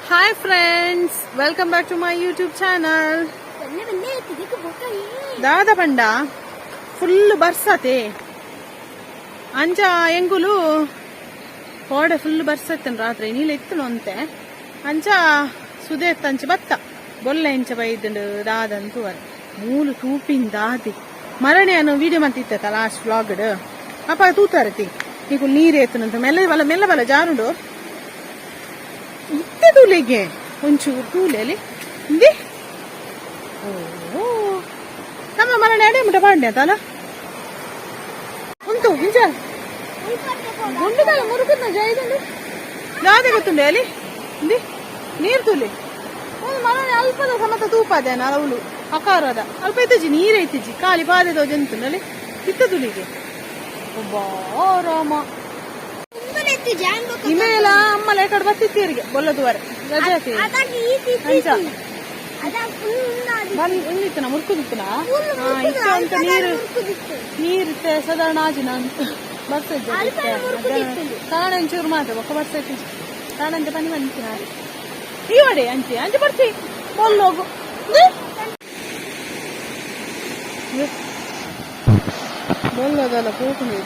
Hi friends, welcome back to my YouTube channel. Dada panda full barsate. Anja engulu kode full barsaten ratre neelu ittunu ante. Anja sudet anchi batta bolle incha baidundu dada antu var. Moolu toopin dadi. Marane anu video mantitte last vlog adu. Appa tootarati. Niku neeru ettununta mella bala jarundo. ಇತ್ತೆ ತೂಲೆಗೆ ಒಂಚೂರು ತೂಲೆಲಿ ಇಂದಿ ಓ ನಮ್ಮ ಮನೆ ನಡೆ ಮುಟ ಪಾಂಡೆ ತಾನ ಉಂಟು ನಿಜ ಗುಂಡುಗಳ ಮುರುಕನ್ನ ಜೈದಂಡು ದಾದೆ ಗೊತ್ತುಂಡೆ ಅಲ್ಲಿ ಇಂದಿ ನೀರು ತೂಲೆ ಒಂದು ಮನೆ ಅಲ್ಪದ ಸಮತ ತೂಪಾದೆ ಅವಳು ಅಕಾರದ ಅಲ್ಪ ಇತ್ತಜಿ ನೀರು ಐತಿಜಿ ಖಾಲಿ ಪಾದೆದ ಜಂತುಂಡಲ್ಲಿ ಇತ್ತ ತುಲಿಗೆ ಒಬ್ಬ ರಾಮ ಇಮೇಲ ಅಮ್ಮಲ ಕಡೆ ಬರ್ತಿತ್ತೀರಿಗೆ ಬೊಲ್ಲದುವರೆ ರಜೆ ಬಂದಿತ್ತು ನಾ ಮುರ್ಕುದಿತ್ತು ನಾ ಇತ್ತು ಅಂತ ನೀರಿತ್ತೆ ಸಾಧಾರಣ ಆಜಿನ ಅಂತ ಬರ್ತಿದ್ದೆ ಕಾಣ ಒಂಚೂರು ಮಾತ್ರ ಒಕ್ಕ ಬರ್ಸೈತಿ ಕಾಣಂತೆ ಬನ್ನಿ ಬಂದಿತ್ತು ನಾನು ಈ ಒಡೆ ಅಂಚೆ ಅಂಚೆ ಬರ್ತಿ ಬೊಲ್ಲೋಗು ಬೊಲ್ಲೋದಲ್ಲ ಕೂಕೊಂಡು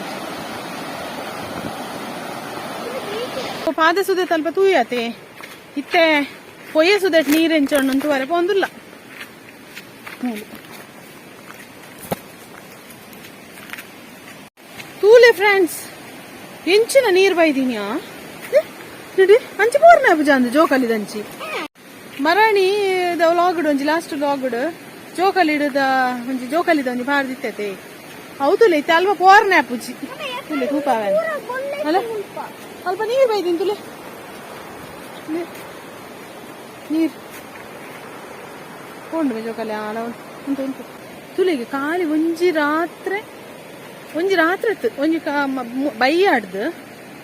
ಪಾದೆ ಸುದೆ ಸ್ವಲ್ಪ ತೂಯತೆ ಇತ್ತೆ ಪೊಯ್ಯ ಸುದೆ ನೀರು ಎಂಚಣ್ಣಂತೂ ವರೆ ಪೊಂದಿಲ್ಲ ತೂಲೆ ಫ್ರೆಂಡ್ಸ್ ಎಂಚಿನ ನೀರು ಬೈದೀನಿಯಾ ನೋಡಿ ಅಂಚಿ ಪೂರ್ಣ ಪೂಜಾಂದು ಜೋಕಲಿದಂಚಿ ಮರಾಣಿ ವ್ಲಾಗ್ಡ್ ಒಂಜಿ ಲಾಸ್ಟ್ ವ್ಲಾಗ್ಡ್ ಜೋಕಲಿಡದ ಒಂಜಿ ಜೋಕಲಿದ ಒಂಜಿ ಪಾರ್ದಿತ್ತತೆ ಹೌದುಲೆ ಇತ್ತೆ ಅಲ್ವ ಪೋರ್ನ ಪೂಜಿ ತುಲೆ ತೂಪಾವೆ ಅಲ್ಲ ಸ್ವಲ್ಪ ನೀರು ಬೈದೀನಿ ತುಲೆ ನೀರು ಕೊಂಡು ಜೋಕಾಲಿ ಆಳ ಉಂಟು ಉಂಟು ತುಲೆಗೆ ಖಾಲಿ ಒಂಜಿ ರಾತ್ರಿ ಇತ್ತು ಒಂಜಿ ಬೈಯಾಡ್ದು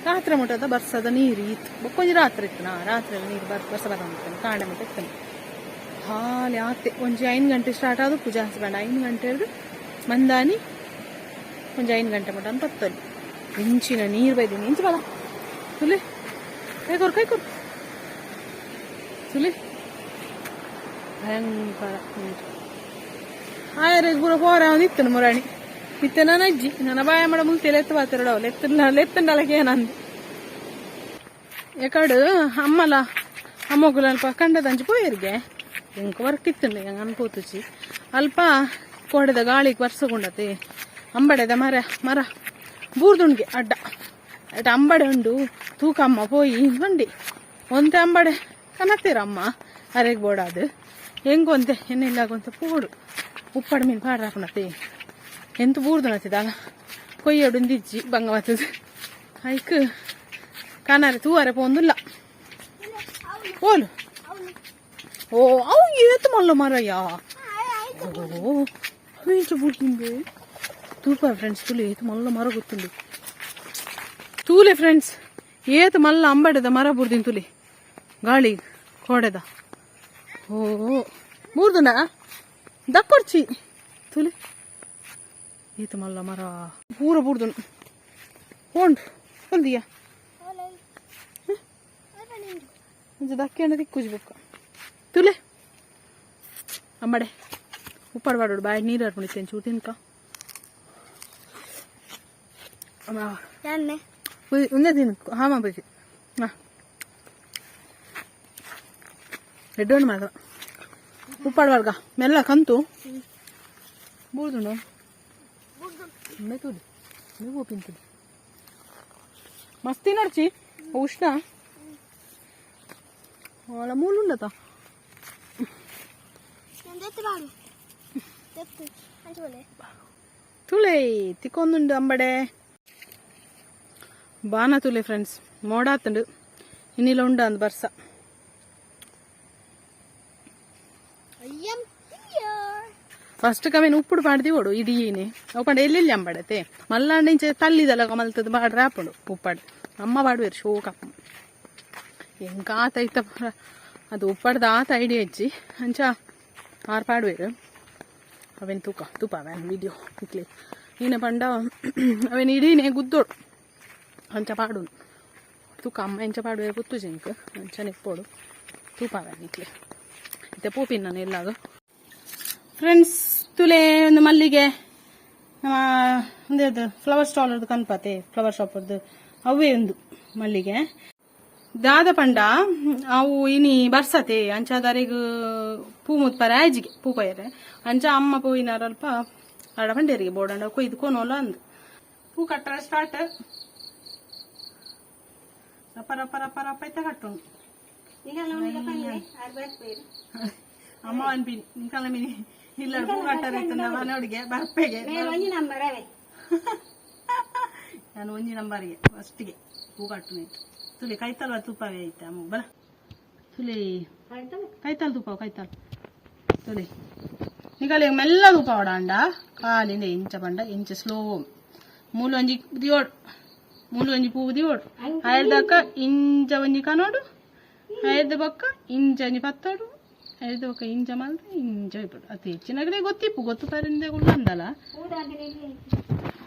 ರಾತ್ರಿ ಮುಟ್ಟದ ಬರ್ಸದ ನೀರು ಇತ್ತು ಬೊಕ್ಕೊಂಜಿ ರಾತ್ರಿ ಇತ್ತು ನಾ ರಾತ್ರಿ ನೀರು ಬರ್ಸ ಬರ್ತೇನೆ ಕಾಂಡ ಮುಟ್ಟ ಇರ್ತೇನೆ ಖಾಲಿ ಆತೆ ಒಂಜಿ 5 ಗಂಟೆ ಸ್ಟಾರ್ಟ್ ಆದ ಪೂಜಾ ಹಸ್ಬೆಂಡ್ 5 ಗಂಟೆ ಹಿಡಿದು ಮಂದಾನಿ ಒಂಜಿ 5 ಗಂಟೆ ಮುಟ್ಟ ಅಂತ ಬರ್ತಲ್ಲಿ ಇಂಚಿನ ನೀರು ಬೈದೀನಿ ಇಂಚು ಬಲ ತುಲೆ ಕೈ ಕೊರು ತುಲೆ ಭಯಂಕರ ನೀರು ಆಯರಿಗೆ ಪೂರ ಪೋರ ಇತ್ತು ಮುರಾಣಿ ಇತ್ತೆ ನನ್ನ ಅಜ್ಜಿ ನನ್ನ ಬಾಯ ಮಾಡ ಮುಂಚೆ ಲೆತ್ತು ಬಾತಿರಡ ಲೆತ್ತಂಡಲಕ್ಕೆ ಏನಂದು ಯಾಕಡು ಅಮ್ಮಗುಲ ಅಲ್ಪ ಕಂಡದಂಚಿ ಪೋಯರಿಗೆ ಇಂಕ ವರ್ಕ್ ಇತ್ತುಂಡು ಹೆಂಗೆ ಅನ್ಕೋತುಚಿ ಅಲ್ಪ ಕೋಡೆದ ಗಾಳಿಗೆ ವರ್ಷಕೊಂಡತೆ ಅಂಬಡೆದ ಮರ ಬೂರ್ದುಂಡ್ಗೆ ಅಡ್ಡ ಅಂಬಡೆ ಉಂಡು ತೂಕಮ್ಮ ಪೋಯಿ ಬಂಡಿ ಒಂತೆ ಅಂಬಡೆ ಕನತ್ತೀರಮ್ಮ ಅರೆಗೆ ಬೋಡಾದು ಹೆಂಗೊಂತೆ ಎಣ್ಣೆಲ್ಲಾಗೊಂತೆ ಪೋಡು ಉಪ್ಪಡ ಮೀನು ಪಾಡ್ರಾಕಣತೆ ಎಂತ ಬೂರ್ದು ನತ್ತಿದಾಗ ಕೊಯ್ಯೋಡು ದಿಜ್ಜಿ ಬಂಗವತ್ತದು ಐಕ್ ಕನಾರೆ ತೂವರೆ ಪೋಂದಿಲ್ಲ ಓಲು ಓ ಅವು ಏತು ಮಲ್ಲ ಮರಯ್ಯ ಓ ಇಂಚು ಬೂಡ್ತಿಂದೆ ತೂಪ ಫ್ರೆಂಡ್ಸ್ ತುಲಿ ಏತು ಮಲ್ಲ ಮರ ಗೊತ್ತುಂಡು ತೂಲೆ ಫ್ರೆಂಡ್ಸ್ ಏತು ಮಲ್ಲ ಅಂಬಡೆದ ಮರ ಬುರ್ದಿನ ತುಲಿ ಗಾಳಿ ಕೋಡೆದ ಓ ಬೂರ್ದುನ ದಕ್ಕೊಡ್ಚಿ ತುಲಿ ಏತು ಮಲ್ಲ ಮರ ಪೂರ ಬೂರ್ದು ಹೋಂಡು ಹೊಲ್ದಿಯಾ ದಕ್ಕೆ ದಿಕ್ಕುಜ್ಬೇಕು ತುಲೆ ಅಂಬಡೆ ಉಪ್ಪಡ್ಬಾಡು ಬಾಯಿ ನೀರು ಹರ್ಕೊಂಡಿತ್ತೇನೆ ಚೂ ತಿನ್ಕ ಒಂದೇ ತಿನ್ಕು ಹಾಮ ಬೇಕು ಎಡ್ಡೋಣ ಮಾತ್ರ ಉಪ್ಪಾಡ್ಬಾರ್ಗ ಮೆಲ್ಲ ಕಂತು ಬೂರ್ದುಂಡು ತುಡಿ ನೀವು ತಿಂತೀನಿ ಮಸ್ತಿ ನಡ್ಚಿ ಉಷ್ಣ ಒಳ ಮೂಲುಂಡತ ತುಳೆ ತಿಕ್ಕೊಂದುಂಡು ಅಂಬಡೆ ಬಾನ ತುಲೆ ಫ್ರೆಂಡ್ಸ್ ಮೋಡಾತುಂಡು ಇನ್ನಿಲ ಉಂಡ ಅಂದ್ ಬರ್ಸ ಫಸ್ಟ್ ಕವೇನು ಉಪ್ಪುಡು ಪಾಡ್ದಿವೋಡು ಇಡೀನೆ ಅವು ಪಂಡ ಎಲ್ಲೆಲ್ಲಿ ಅಂಬಡತೆ ಮಲ್ಲಾಂಡ ಇಂಚೆ ತಲ್ಲಿದಲ್ಲ ಕಮಲ್ತದ ಬಾಡ್ರೆ ಹಾಪುಂಡು ಉಪ್ಪಾಡು ಅಮ್ಮ ಪಾಡುವೇರು ಶೋಕಪ್ಪ ಹೆಂಗ ಆತೈತ ಅದು ಉಪ್ಪಡ್ದ ಆತ ಐಡಿಯಾ ಹಚ್ಚಿ ಅಂಚ ಆರು ಪಾಡುವೇರು ಅವೇನು ತೂಪ ಅವೇನು ವಿಡಿಯೋ ಇಕ್ಲಿ ನೀನೆ ಪಂಡ ಅವೇನು ಇಡೀನೆ ಗುದ್ದೋಡು ಅಂಚ ಪಾಡು ತೂಕ ಅಮ್ಮ ಎಂಚ ಪಾಡುವೆ ಗೊತ್ತು ಜಿಂಕ್ ಅಂಚ ನೆಪ್ಪೋಡು ತೂಪ ನಿಕ್ಲೆ ಮತ್ತೆ ಪೂಪಿನ ನಾನು ಎಲ್ಲಾದು ಫ್ರೆಂಡ್ಸ್ ತುಲೆ ಒಂದು ಮಲ್ಲಿಗೆ ಒಂದೇದು ಫ್ಲವರ್ ಸ್ಟಾಲ್ ಅದು ಕನ್ಪತೆ ಫ್ಲವರ್ ಶಾಪ್ ಅದು ಅವೇ ಒಂದು ಮಲ್ಲಿಗೆ ದಾದ ಪಂಡ ಅವು ಇನಿ ಬರ್ಸತೆ ಅಂಚಾದಾರಿಗ ಪೂ ಮುತ್ಪರೆ ಆಜಿಗೆ ಪೂ ಪೈರೆ ಅಂಚ ಅಮ್ಮ ಪೋಯಿನಾರ ಅಲ್ಪ ಆಡ ಪಂಡೇರಿಗೆ ಬೋಡಂಡ ಕೊಯ್ದು ಕೋನೋಲ್ಲ ಅಂದು ಪೂ ಕಟ್ಟರೆ ಸ್ಟಾರ್ಟ್ ರಪ್ಪ ರಪ್ಪ ರಪ್ಪ ರಪ್ಪ ಐತ ಕಟ್ಟುಂಡು ಅಮ್ಮ ಅನ್ಪಿನಿ ನಿಂಕಲ್ಲ ಮಿನಿ ಇಲ್ಲ ಪೂ ಕಟ್ಟರೆ ಮನೆಯೊಡಿಗೆ ಬರ್ಪೆಗೆ ನಾನು ಒಂಜಿ ನಂಬರ್ಗೆ ಫಸ್ಟಿಗೆ ಪೂ ಕಟ್ಟು ತುಲಿ ಕೈತಲ್ವ ತುಪ್ಪವೇ ಐತೆ ಅಮ್ಮ ಬಲ ತುಲಿ ಕೈತಲ್ ತುಪ್ಪ ಕೈತಲ್ ತುಲಿ ನಿಕಲಿ ಮೆಲ್ಲ ತುಪ್ಪ ಓಡಾಂಡ ಕಾಲಿಂದ ಇಂಚ ಬಂಡ ಇಂಚ ಸ್ಲೋ ಮೂಲು ಒಂಜಿ ದಿಯೋಡು ಮೂಲು ಒಂಜಿ ಪೂ ದಿಯೋಡು ಐದಕ್ಕ ಇಂಚ ಒಂಜಿ ಕನೋಡು ಐದು ಬಕ್ಕ ಇಂಚ ಒಂಜಿ ಪತ್ತೋಡು ಐದು ಬಕ್ಕ ಇಂಚ ಮಲ್ದ ಇಂಚ ಇಪ್ಪಡು ಅತಿ ಹೆಚ್ಚಿನಾಗಲೇ ಗೊತ್ತಿಪ್ಪು ಗೊತ್ತು ಪರಿಂದ ಅಂದಲ್ಲ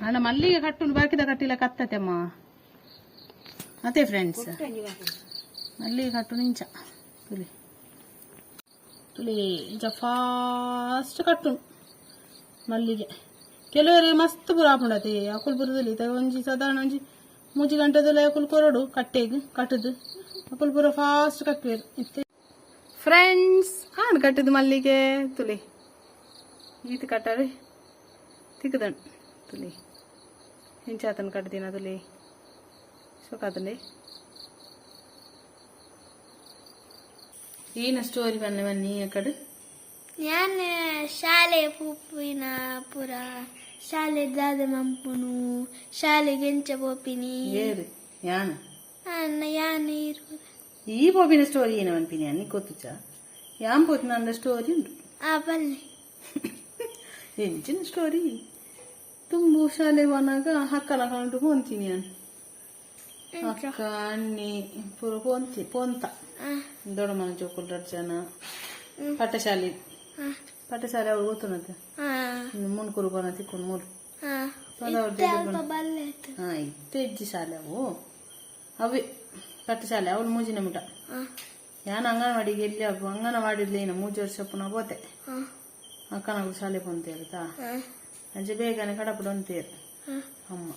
ಅಣ್ಣ ಮಲ್ಲಿಗೆ ಕಟ್ಟು ಬಾಕಿದ ಕಟ್ಟಿಲ್ಲ ಕತ್ತತೆಮ್ಮ ಮತ್ತೆ ಫ್ರೆಂಡ್ಸ್ ಮಲ್ಲಿಗೆ ಕಟ್ಟು ಇಂಚ ತುಲಿ ತುಲಿ ಇಂಚ ಫಾಸ್ಟ್ ಕಟ್ಟು ಮಲ್ಲಿಗೆ ಕೆಲವರಿಗೆ ಮಸ್ತ್ ಪುರ ಹಾಕೊಂಡತಿ ಅಕುಲ್ ಪುರದಲ್ಲಿ ಒಂಜಿ ಸಾಧಾರಣ ಒಂಜಿ 3 ಗಂಟೆದಲ್ಲಿ ಅಕುಲ್ ಕೊರಡು ಕಟ್ಟೆಗೆ ಕಟ್ಟದು ಅಕುಲ್ ಪುರ ಫಾಸ್ಟ್ ಕಟ್ಟುವೇರು ಇತ್ತೆ ಫ್ರೆಂಡ್ಸ್ ಕಾಣ್ ಕಟ್ಟಿದ ಮಲ್ಲಿಗೆ ತುಲಿ ಈತ ಕಟ್ಟರೆ ತಿಕ್ಕದಣ್ಣು ತುಲಿ ಹಿಂಚಾತನ ಕಟ್ದಿನ ತುಲಿ ಸೊಕಾತಂಡೆ ಏನ ಸ್ಟೋರಿ ಬನ್ನಿ ಬನ್ನಿ ಆ ಕಡೆ ನಾನು ಶಾಲೆ ಪೂಪಿನ ಪುರ ಶಾಲೆ ದಾದ ಮಂಪುನು ಶಾಲೆಗೆ ಎಂಚ ಪೋಪಿನಿ ಏರು ಯಾನ ಯಾನು ಇರು ಈ ಪೋಪಿನ ಸ್ಟೋರಿ ಏನು ಅನ್ಪಿನಿ ಅನ್ನಿ ಗೊತ್ತುಚ ಯಾನ್ ಪೋತಿನ ಅಂದ ಸ್ಟೋರಿ ಉಂಟು ಆ ಬಲ್ಲೆ ಎಂಚಿನ ಸ್ಟೋರಿ ತುಂಬು ಶಾಲೆ ಹೋನಾಗ ಹಕ್ಕನ ಕಂಡು ಪೋಂತೀನಿ ನಾನು ಅಕ್ಕ ಅಣ್ಣಿ ಪೂರ ಪೋಂತಿ ಪೋಂತ ದೊಡ್ಡ ಮನೆ ಜೋಕುಲ್ ಜನ ಪಟ್ಟಶಾಲೆ ಪಟ್ಟಶಾಲೆ ಅವ್ರು ಗೊತ್ತುನತ್ತೆ ಮುನ್ಕೂರು ಬನ ತಿಕ್ಕೊಂಡು ಮೂರು ಇತ್ತೆಜ್ಜಿ ಶಾಲೆ ಅವು ಅವೇ ಪಟ್ಟಶಾಲೆ ಅವಳು ಮೂಜಿನ ಮುಟ ಯಾನು ಅಂಗನವಾಡಿಗೆ ಎಲ್ಲಿ ಅವು ಅಂಗನವಾಡಿದ್ಲೇನು 3 ವರ್ಷ ಪುನಃ ಪೋತೆ ಅಕ್ಕನಾಗ ಶಾಲೆ ಪೊಂತೆ ಆಯ್ತಾ ಅಂಚೆ ಬೇಗನೆ ಕಡಪಡು ಅಂತೀರು ಅಮ್ಮ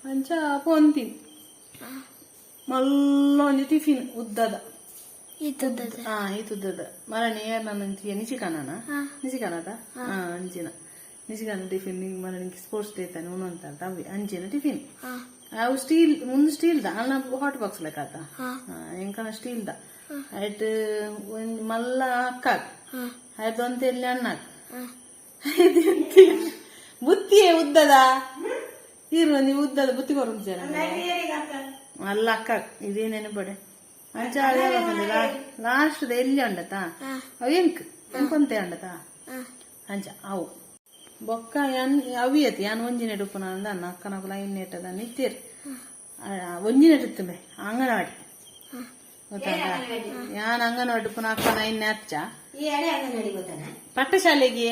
ಅಂಚ ಪೊಂತೀನಿ ಮಲ್ಲ ಒಂಜಿ ಟಿಫಿನ್ ಉದ್ದದ ಈತುದ್ದದ ಮರಣಿ ನನ್ನ ನಿಚಿಕಾನನ ನಿಚಿಕಾನದ ಅಂಚಿನ ನಿಚಿಕಾನ ಟಿಫಿನ್ ಮರಣಿಗೆ ಸ್ಪೋರ್ಟ್ಸ್ ಡೇ ತಾನೆ ಉಣ್ಣು ಅಂತ ಅವಿ ಅಂಚಿನ ಟಿಫಿನ್ ಅವು ಸ್ಟೀಲ್ ಮುಂದೆ ಸ್ಟೀಲ್ದ ಅಲ್ಲ ಹಾಟ್ ಬಾಕ್ಸ್ ಲೆಕ್ಕಾತ ಎಂಕನ ಸ್ಟೀಲ್ದ ಆಯ್ತು ಒಂದು ಮಲ್ಲ ಅಕ್ಕಾಗ ಆಯ್ತು ಅಂತ ಎಲ್ಲಿ ಅಣ್ಣಾಗ ಬುತ್ತಿಯೇ ಉದ್ದದ ಇರು ನೀವು ಉದ್ದದ ಬುತ್ತಿ ಕೊರಂ ಅಲ್ಲ ಅಕ್ಕ ಇದೇನೇನು ಬಡೆ ಅಂಚ ಲಾಸ್ಟ್ ಎಲ್ಲಿ ಅಂಡತಾ ಅವು ಎಂಕೊಂತೆ ಅಂಡತಾ ಅಂಚ ಅವು ಬೊಕ್ಕ ಅವಿಯತಿ ಯಾನ್ ಒಂಜಿನ ಡುಪ್ಪುನ ಅಂದ ಅನ್ನ ಅಕ್ಕನಕು ಲೈನ್ ನೆಟ್ಟದ ನಿತ್ತೀರ್ ಒಂಜಿನ ಇರ್ತಂಬೆ ಅಂಗನವಾಡಿ ಗೊತ್ತಾಗ ಯಾನ್ ಅಂಗನವಾಡಿ ಪುನ ಅಕ್ಕ ಲೈನ್ ಹಚ್ಚ ಪಟ್ಟಶಾಲೆಗೆ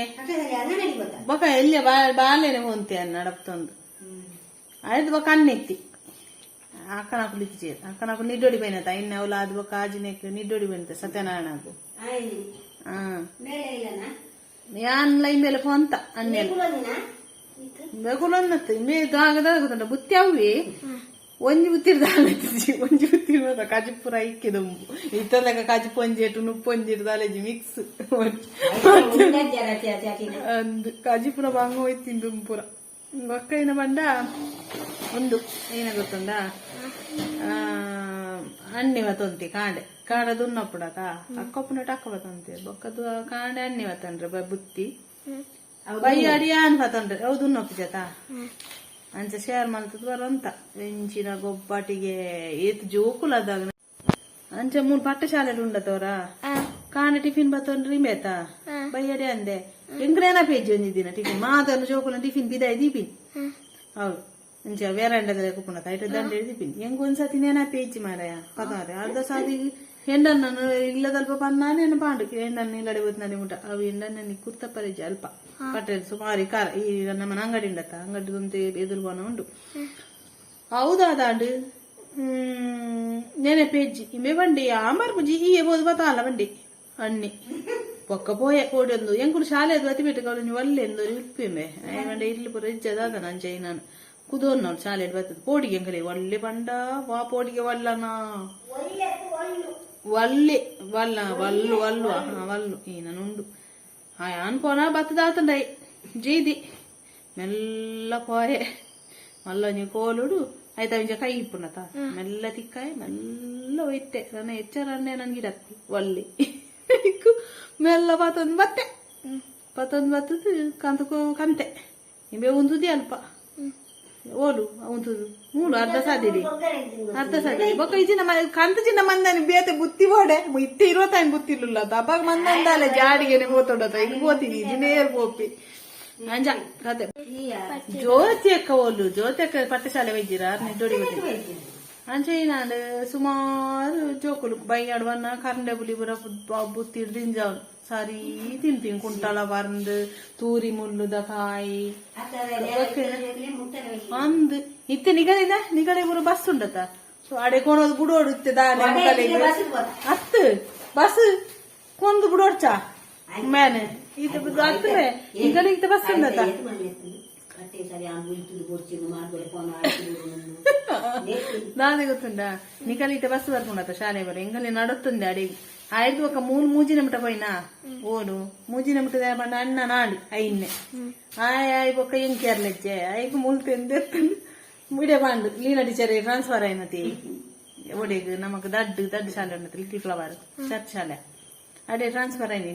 ಬೊಕ್ಕ ಎಲ್ಲಿ ಬಾಲೇನೆ ಹೊಂತೆ ನಡಪ್ತೊಂದು ಆಯ್ತು ಬೊಕ್ಕ ಅನ್ನೆತ್ತಿ ಅಕ್ಕನಕು ಲಿಕ್ಚೇರು ಅಕ್ಕನಕು ನಿಡ್ಡೋಡಿ ಬೈನತ ಇನ್ನ ಅವಳು ಅದು ಬೊಕ್ಕ ಆಜಿನೆಕ್ ನಿಡ್ಡೋಡಿ ಬೈನತ ಸತ್ಯನಾರಾಯಣಕು ಯಾನ್ ಲೈನ್ ಮೇಲೆ ಪೊಂತ ಅನ್ನೆಲ್ಲ ಬೆಗುಲನ್ನತ್ತು ಮೇದಾಗದಾಗುತ್ತಂಡ ಬುತ್ತಿ ಅವಿ ಒಂಜಿ ಬುತ್ತಿರ್ದಾಲೈತಿ ಒಂಜಿ ಬುತ್ತಿರ್ಬೋದ ಕಾಜಿಪುರ ಇಕ್ಕಿದಂಬು ಇತ್ತದಾಗ ಕಾಜಿ ಪೊಂಜೇಟು ನುಪ್ಪೊಂಜೇಟು ದಾಲೇಜಿ ಮಿಕ್ಸ್ ಅಂದು ಕಾಜಿಪುರ ಬಾಂಗ ಹೋಯ್ತಿಂದು ಪುರ ಬೊಕ್ಕೈನ ಬಂಡ ಒಂದು ಏನ ಗೊತ್ತುಂಡ ಅಣ್ಣಿ ಬತ್ತೊಂತಿ ಕಾಂಡೆ ಕಾಂಡೆ ದುನ್ನಪ್ಪುಡಕ ಅಕ್ಕಪ್ಪನ ಟಕ್ಕ ಬತ್ತಂತೆ ಬೊಕ್ಕದು ಕಾಂಡೆ ಅಣ್ಣಿ ಬತ್ತಂಡ್ರೆ ಬುತ್ತಿ ಬೈಯಾಡಿ ಆನ್ ಬತ್ತಂಡ್ರೆ ಅವು ದುನ್ನಪ್ಪಿಜತ ಅಂಚ ಶೇರ್ ಮಲ್ತದ ಬರಂತ ಎಂಚಿನ ಗೊಬ್ಬಟಿಗೆ ಏತ್ ಜೋಕುಲದಾಗ ಅಂಚ 3 ಪಟ್ಟಶಾಲೆ ಉಂಡತವ್ರ ಕಾಂಡೆ ಟಿಫಿನ್ ಬತ್ತಂಡ್ರಿ ಬೇತ ಬೈಯಾಡಿ ಅಂದೆ ಎಂಗ್ರೇನ ಪೇಜಿ ಒಂದಿನ ಟಿಫಿನ್ ಮಾತನ್ನು ಜೋಕುಲ ಟಿಫಿನ್ ಬಿದಾಯಿ ದೀಪಿನ್ ಹೌದು ಅಂಚ ವೇರಂಡದ ಕುಪ್ಪುಣ ಕೈಟ ದಂಡೆ ದೀಪಿನ್ ಹೆಂಗ್ ಒಂದ್ಸತಿ ನೆನ ಪೇಜಿ ಮಾರಾಯ ಪದಾರೆ ಅರ್ಧ ಸಾದಿ ಹೆಂಡನ್ನು ಇಲ್ಲದಲ್ಪ ಪನ್ನಾನೇನು ಪಾಂಡು ಹೆಂಡನ್ನು ಇಲ್ಲಡೆ ಗೊತ್ತು ನಡಿ ಮುಟ ಅವು ಹೆಂಡನ್ನ ಕುರ್ತ ಪರಿಜಿ ಅಲ್ಪ ಪಟ್ಟೆ ಸುಮಾರಿ ಕಾರ ಈ ನಮ್ಮ ಅಂಗಡಿ ಉಂಡತ್ತ ಅಂಗಡಿ ಒಂದು ಎದುರು ಬನ ಉಂಟು ಹೌದಾ ದಾಂಡು ನೆನಪೆಜ್ಜಿ ಇಮೆ ಬಂಡಿ ಆಂಬಾರ್ ಬುಜ್ಜಿ ಈ ಬೋದು ಬತ್ತಾಲ ಬಂಡಿ ಅಣ್ಣಿ ಪೊಕ್ಕ ಪೋಯೆ ಕೋಡೊಂದು ಎಂಕುಲು ಶಾಲೆದು ಅತಿ ಬಿಟ್ಟು ಕವಲು ಒಳ್ಳೆ ಎಂದು ಇಲ್ಪಿಮೆ ಬಂಡೆ ಇಲ್ಲಿ ಪುರ ಇಜ್ಜದಾದ ನಂಜೈ ನಾನು ಕುದೋನ್ ನಾವು ಶಾಲೆ ಬರ್ತದೆ ಪೋಡಿಗೆ ಎಂಕಲೆ ಒಳ್ಳೆ ಬಂಡ ವಾ ಪೋಡಿಗೆ ಒಲ್ಲನಾ ಒಳ್ಳೆ ವಲ್ಲ ವಲ್ಲು ವಲ್ಲು ವಲ್ಲು ಈ ನಾನುಂಡು ಹಾಯ್ ಅನ್ಕೋನ ಬತ್ತದಾತಂಡೈ ಜೀದಿ ಮೆಲ್ಲ ಪೋಯೆ ಮಲ್ಲ ನೀವು ಕೋಲುಡು ಆಯ್ತಾ ಇಂಜ ಕೈ ಇಪ್ಪುನತ ಮೆಲ್ಲ ತಿಕ್ಕಾಯ್ ಮೆಲ್ಲ ಒಯ್ತೆ ನನ್ನ ಎಚ್ಚರನ್ನೇ ನನ್ಗಿಡತ್ತಿ ಒಲ್ಲಿ ಮೆಲ್ಲ ಪತ್ತೊಂದು ಬತ್ತೆ ಪತ್ತೊಂದು ಬತ್ತದು ಕಂತಕೋ ಕಂತೆ ನಿಂಬೆ ಉಂದುದಿ ಅಲ್ಪ ಓಲು ಉಂತುದು ಮೂಡು ಅರ್ಧ ಸಾಧ್ಯದಿ ಬೊಕ್ಕ ಇಜಿನ ಕಂತ ಚಿನ್ನ ಮಂದನಿ ಬೇತೆ ಬುತ್ತಿ ಓಡೆ ಇತ್ತೆ ಇರೋತಾಯಿ ಬುತ್ತಿಲ್ಲ ಅಪ್ಪಾಗ ಮಂದಂದಾಲೆ ಜಾಡಿಗೆನೆ ಹೋತೊಡತ ಇಲ್ಲಿ ಹೋತೀನಿ ಇಜಿನೇರ್ ಪೋಪಿ ಅಂಜ ಕತೆ ಜ್ಯೋತಿ ಅಕ್ಕ ಓಲು ಜ್ಯೋತಿ ಅಕ್ಕ ಪಟ್ಟಶಾಲೆ ವೈದ್ಯರ ನಿದ್ದೊಡಿ ಅಂಚೆ ನಾನು ಸುಮಾರು ಜೋಕುಲು ಬೈಯಾಡುವನ್ನ ಕರಂಡೆ ಬುಲಿ ಬುರ ಬುತ್ತಿ ದಿಂಜಾವನು ಸಾರಿ ತಿಂತೀನಿ ಕುಂಟಾಲ ಬರ್ಂದು ತೂರಿ ಮುಳ್ಳುದ ಕಾಯಿ ಅಂದ್ ಇತ್ತೆ ನಿಗಡೆ ಬುರ ಬಸ್ ಉಂಡತ ಅಡೆ ಕೊಣೋದು ಬುಡೋಡು ಇತ್ತೆ ದಾನೆ ಅತ್ತು ಬಸ್ ಕೊಂದು ಬುಡೋಡ್ಚ ಮೇನೆ ಇದು ಅತ್ತರೆ ನಿಗಡೆ ಇತ್ತೆ ಬಸ್ ಉಂಡತ ನಾನೇ ಗೊತ್ತುಂಡ ನಿಕಲಿತ ಬಸ್ ಬರ್ಕೊಂಡತ ಶಾಲೆ ಬರ ಎಂಗಲ್ಲಿ ನಡುತ್ತುಂದೆ ಅಡಿಗೆ ಆಯ್ತು ఒక ಮೂಜಿನ ಮುಟ పోయినా ఓడు ಮೂಜಿನ ಮುಟದ ಬಂಡ ಅಣ್ಣ ನಾಡಿ ಐನ್ನೆ ಆಯ್ ಬೊಕ್ಕ ಎಂಕ್ಯಾರ್ಲೆಜ್ಜೆ ಐಕ್ ಮುಲ್ತೆಂದೆತ್ತಂದು ಮುಡೆ ಬಂದು ಲೀನ ಟೀಚರ್ ಟ್ರಾನ್ಸ್ಫರ್ ಆಯ್ನತಿ ಒಡೆಗ್ ನಮಕ್ ದಡ್ಡ ಶಾಲೆ ಉಂಟು ಲಿಟಲ್ ಫ್ಲವರ್ ಚರ್ಚ್ ಶಾಲೆ ಅಡೆ ಟ್ರಾನ್ಸ್ಫರ್ ಆಯ್ನಿ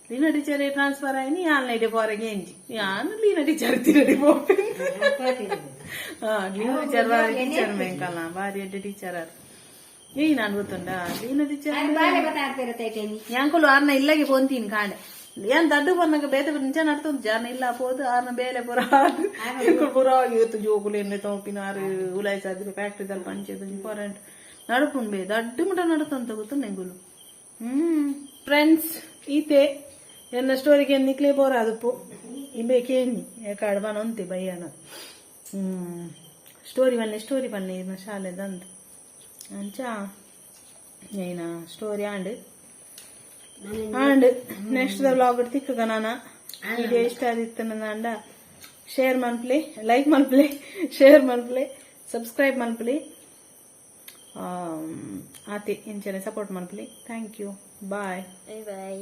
ಲೀನ ಟೀಚರ್ ಟ್ರಾನ್ಸ್ಫರ್ ಆಯ್ನಿ ಆನ್ಲೈನ್ ಪೋರಗೆ ಎಂಜಿ ಯಾನು ಲೀನ ಟೀಚರ್ ತಿರಡಿ ಪೋಪೆ ಲೀನ ಟೀಚರ್ ಬಾರಿ ಟೀಚರ್ ಮೇಂಕಲ್ಲ ಬಾರಿ ಎಡ್ಡೆ ಟೀಚರ್ ಏ ನಾನು ಗೊತ್ತುಂಡ ಲೀನ ಟೀಚರ್ ಯಾಂಕುಲು ಆರ್ನ ಇಲ್ಲಗೆ ಪೋಂತೀನಿ ಕಾಣೆ ಏನ್ ದಡ್ಡು ಬಂದಾಗ ಬೇತೆ ನಿಂಚ ನಡ್ತೊಂದು ಜಾರ್ನ ಇಲ್ಲ ಪೋದು ಆರ್ನ ಬೇಲೆ ಪುರ ಪುರ ಇವತ್ತು ಜೋಕುಲು ಎಣ್ಣೆ ತೋಪಿನಾರು ಉಲಾಯಿ ಸಾಧ್ರೆ ಫ್ಯಾಕ್ಟ್ರಿದಲ್ಲಿ ಪಂಚದ ಇಂಪಾರ್ಟೆಂಟ್ ನಡುಪುಂಡ್ ಬೇ ದಡ್ಡು ಮುಟ ನಡುತ್ತಂತ ಗೊತ್ತು ನೆಂಗುಲು ಫ್ರೆಂಡ್ಸ್ ಈತೆ ಎನ್ನ ಸ್ಟೋರಿಗೆ ನಿಕ್ಲೆ ಬೋರ ಅದಪ್ಪು ಇಂಬೆ ಕೇನಿ ಯಾಕಾಡು ಬನೊಂತೆ ಬಯ್ಯನ ಸ್ಟೋರಿ ಬನ್ನಿ ಇನ್ನ ಶಾಲೆದಂತ ಅಂಚ ಏನ ಸ್ಟೋರಿ ಆಂಡ್ ನೆಕ್ಸ್ಟ್ ವ್ಲಾಗ್ ತಿಕ್ಕಗ ನಾನ ವಿಡಿಯೋ ಇಷ್ಟ ಆದಿತ್ತು ನಂದ ಶೇರ್ ಮನ್ಪ್ಲೆ ಲೈಕ್ ಮನ್ಪ್ಲೆ ಶೇರ್ ಮನ್ಪ್ಲೆ ಸಬ್ಸ್ಕ್ರೈಬ್ ಮನ್ಪ್ಲೆ ಆತೆ ಇಂಚನೆ ಸಪೋರ್ಟ್ ಮನ್ಪ್ಲೆ ಥ್ಯಾಂಕ್ ಯು ಬಾಯ್ ಬಾಯ್